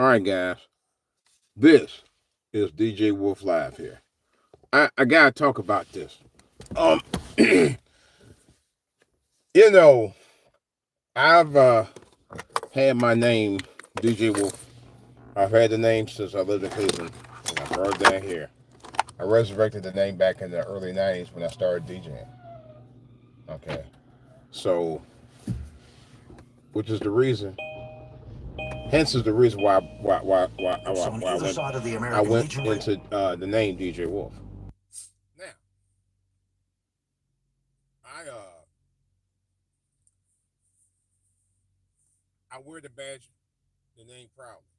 All right, guys. This is DJ Wolf Live here. I gotta talk about this. Um, you know, I've had my name DJ Wolf. I've had the name since I lived in Cleveland. And I brought it down here. I resurrected the name back in the early '90s when I started DJing. Okay, so which is the reason. Hence is the reason why I went into the name DJ Wolf. Now, I wear the badge, the name proudly.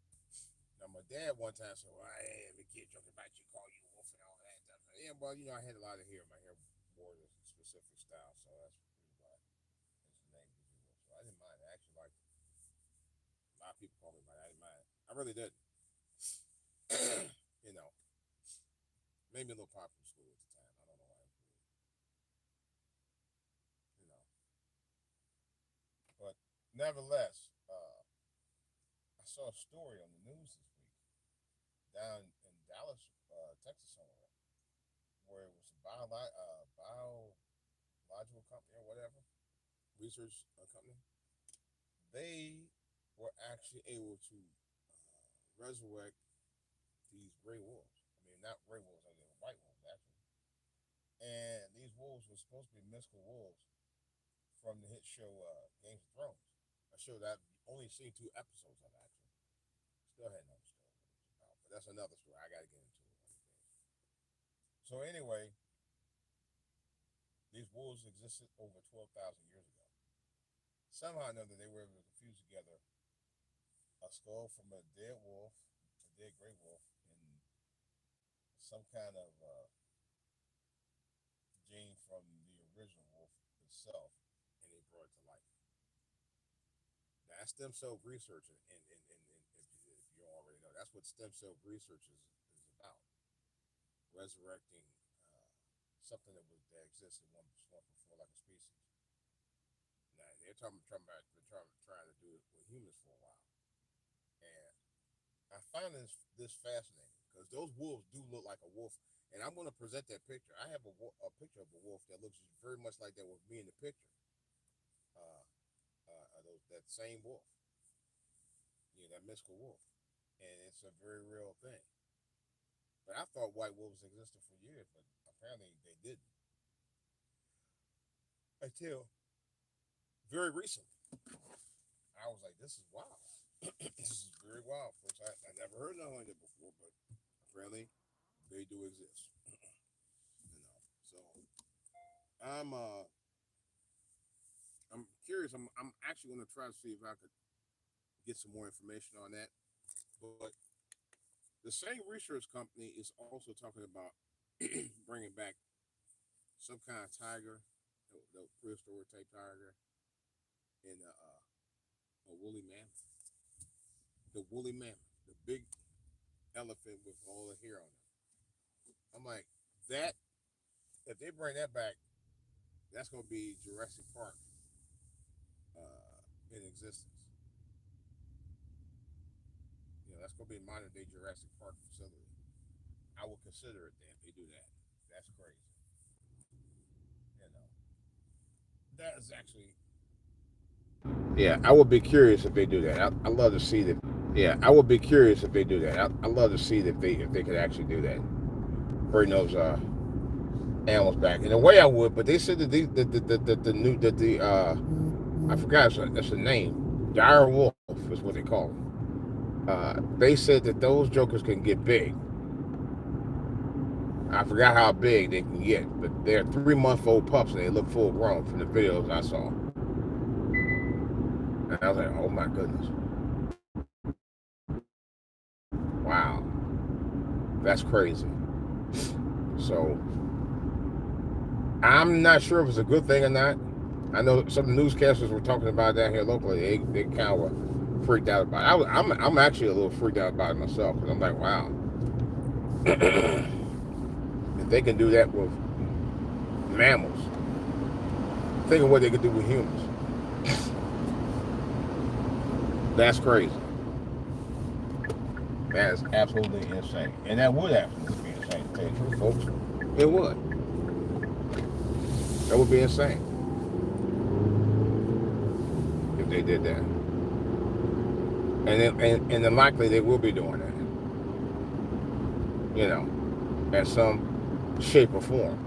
Now, my dad one time said, "Well, hey, every kid joking about you, call you Wolf and all that stuff." Yeah, well, I had a lot of hair. My hair wore a specific style, so that's why it's the name DJ Wolf. So I didn't mind. I actually liked it. A lot of people call me by it. I didn't mind. I really did. you know, Made me a little popular in school at the time. I don't know why. You know, but nevertheless, I saw a story on the news this week down in Dallas, Texas, somewhere, where it was a biological company or whatever, research company. They were actually able to resurrect these gray wolves. I mean, not gray wolves, they were white wolves, actually. And these wolves were supposed to be mystical wolves from the hit show Game of Thrones. A show that I've only seen 2 episodes of, actually. Still had no story. But that's another story. I got to get into it. So anyway, these wolves existed over 12,000 years ago. Somehow or another, they were able to fuse together a skull from a dead wolf, a dead gray wolf, and some kind of gene from the original wolf itself, and they brought it to life. Now, that's stem cell research, and if you don't already know, that's what stem cell research is about. Resurrecting something that existed once before, like a species. Now they're trying to do it with humans for a while, and I find this fascinating because those wolves do look like a wolf, and I'm going to present that picture. I have a picture of a wolf that looks very much like that with me in the picture. That same wolf, that mystical wolf, and it's a very real thing. But I thought white wolves existed for years, but apparently they didn't until very recently. I was like, this is wild. This is very wild. Folks, I never heard nothing like that before, but apparently they do exist. So I'm uh I'm curious. I'm actually going to try to see if I could get some more information on that. But the same research company is also talking about bringing back some kind of tiger, the prehistoric type tiger, and a woolly mammoth. The woolly mammoth, the big elephant with all the hair on it. I'm like, that, if they bring that back, that's going to be Jurassic Park in existence. That's going to be a modern day Jurassic Park facility. I would consider it then if they do that. That's crazy. You know, that is actually. Yeah, I would be curious if they do that. I love to see that. Yeah, I would be curious if they do that. I love to see if they could actually do that. Bring those animals back. In a way, I would, but they said that the new I forgot that's a name. Dire Wolf is what they call them. They said that those jokers can get big. I forgot how big they can get, but they're 3-month-old pups and they look full grown from the videos I saw. And I was like, oh my goodness. Wow. That's crazy. So I'm not sure if it's a good thing or not. I know some newscasters were talking about that here locally. They kind of were freaked out about it. I'm actually a little freaked out about it myself because I'm like, wow. If they can do that with mammals, think of what they could do with humans. That's crazy. That is absolutely insane. And that would absolutely be insane, to tell you the truth, folks. It would. That would be insane if they did that. And then likely they will be doing that, in some shape or form.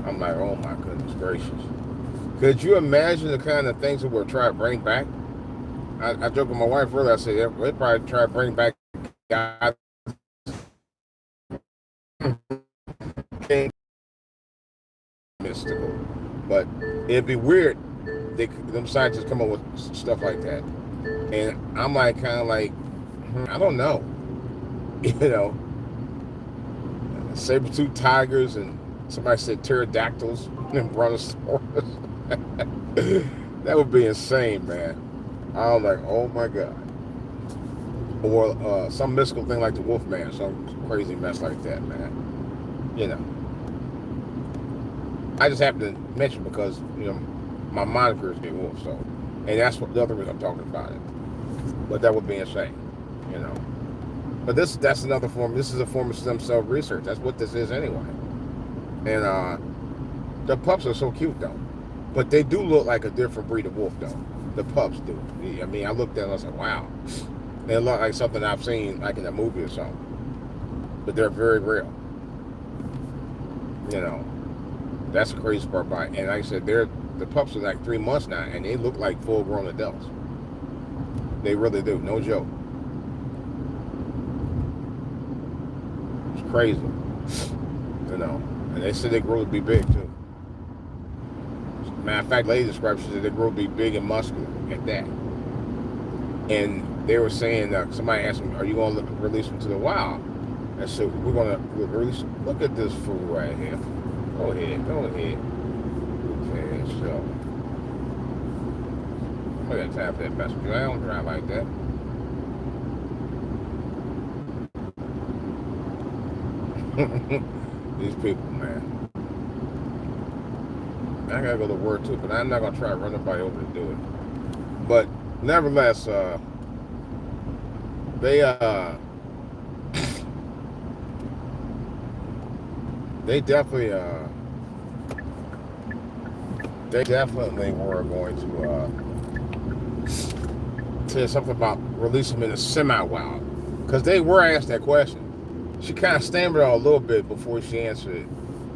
I'm like, oh my goodness gracious. Could you imagine the kind of things that we're trying to bring back? I joked with my wife earlier. I said, they probably try to bring back guys mystical. But it'd be weird. Them scientists come up with stuff like that. And I'm like, kind of like, I don't know. Saber-tooth tigers and somebody said pterodactyls and brontosaurus. That would be insane, man. I was like, oh my God. Or some mystical thing like the Wolfman, some crazy mess like that, man. I just happen to mention because, my moniker is Big Wolf, so. And that's what the other reason I'm talking about it. But that would be insane, But that's another form. This is a form of stem cell research. That's what this is anyway. And the pups are so cute though. But they do look like a different breed of wolf though. The pups do. I mean, I looked at them and I was like, wow. They look like something I've seen like in a movie or something. But they're very real. That's the crazy part about it. And like I said, the pups are like 3 months now and they look like full grown adults. They really do, no joke. It's crazy. And they said they grow to be big too. Matter of fact, lady described, she said they grow to be big and muscular at that. And they were saying, somebody asked them, are you going to release them to the wild? I said, we're going to release them. Look at this fool right here. Go ahead. Okay, so. I got time for that mess with you. I don't drive like that. These people, man. I gotta go to work too, but I'm not gonna try to run nobody over to do it. But nevertheless, they definitely were going to say something about releasing them in a semi-wild, because they were asked that question. She kind of stammered out a little bit before she answered it,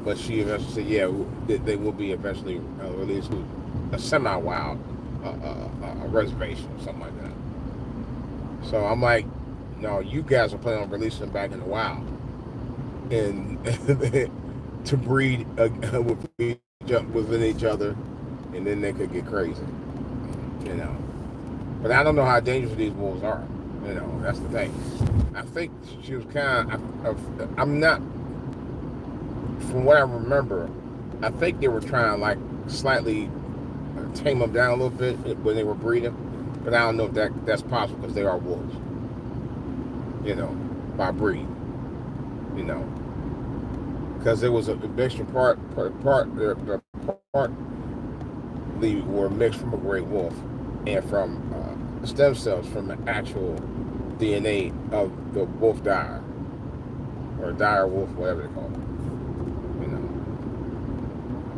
but she eventually said, yeah, they will be eventually released to a semi-wild a reservation or something like that. So I'm like, no, you guys are planning on releasing them back in the wild and to breed within each other, and then they could get crazy, But I don't know how dangerous these wolves are. That's the thing. I think she was kind of, I'm not, from what I remember, I think they were trying to like slightly tame them down a little bit when they were breeding, but I don't know if that's possible because they are wolves, by breed, because there was a mixture they were mixed from a great wolf and from stem cells from the actual DNA of the wolf dire, or dire wolf, whatever they call it.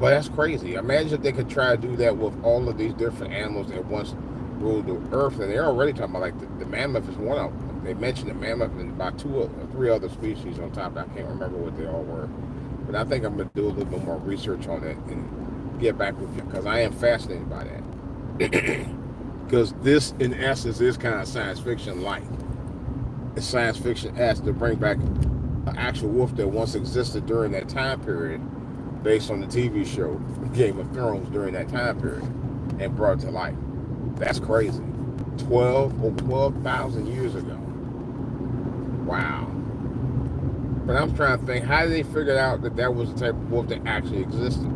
But that's crazy. Imagine if they could try to do that with all of these different animals that once ruled the earth, and they're already talking about like the mammoth is one of them. They mentioned the mammoth and about 2 or 3 other species on top. I can't remember what they all were, but I think I'm gonna do a little bit more research on it and get back with you, because I am fascinated by that. Because this, in essence, is kind of science fiction-like. It's science fiction has to bring back an actual wolf that once existed during that time period, based on the TV show Game of Thrones during that time period, and brought it to life. That's crazy. 12,000 years ago. Wow. But I'm trying to think, how did they figure out that was the type of wolf that actually existed?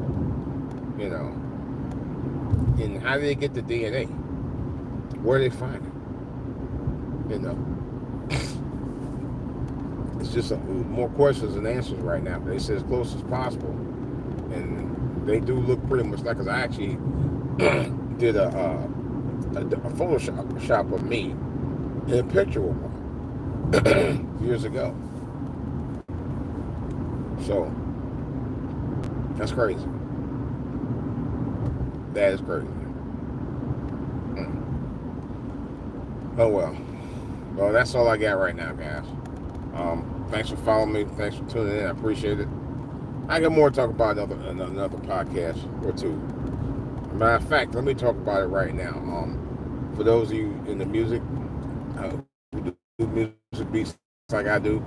And how did they get the DNA? Where did they find it? It's just more questions than answers right now. But they say as close as possible, and they do look pretty much like. Because I actually did a Photoshop of me in a picture with one, years ago. So that's crazy. That is crazy. Mm. Oh well. Well, that's all I got right now, guys. Thanks for following me. Thanks for tuning in. I appreciate it. I got more to talk about another podcast or two. Matter of fact, let me talk about it right now. For those of you in the music who do music beats like I do,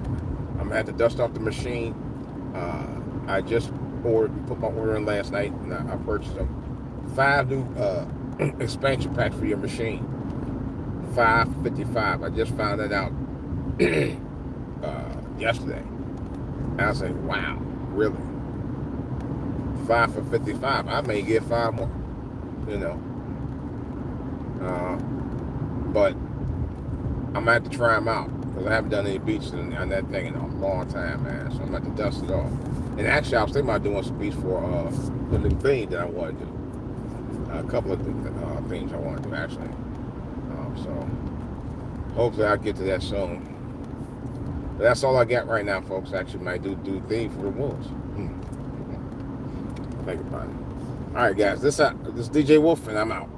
I'm gonna have to dust off the machine. I just put my order in last night, and I purchased them 5 new expansion packs for your machine. 555. I just found that out yesterday. And I was like, wow, really? 5 for 55. I may get 5 more. You know. But I'm gonna have to try them out because I haven't done any beats on that thing in a long time, man. So I'm gonna have to dust it off. And actually, I was thinking about doing some beats for the new thing that I want to do. A couple of things I want to do actually. So hopefully I'll get to that soon. But that's all I got right now, folks. Actually, might do the thing for the Wolves. Think about it. All right, guys. This is DJ Wolf, and I'm out.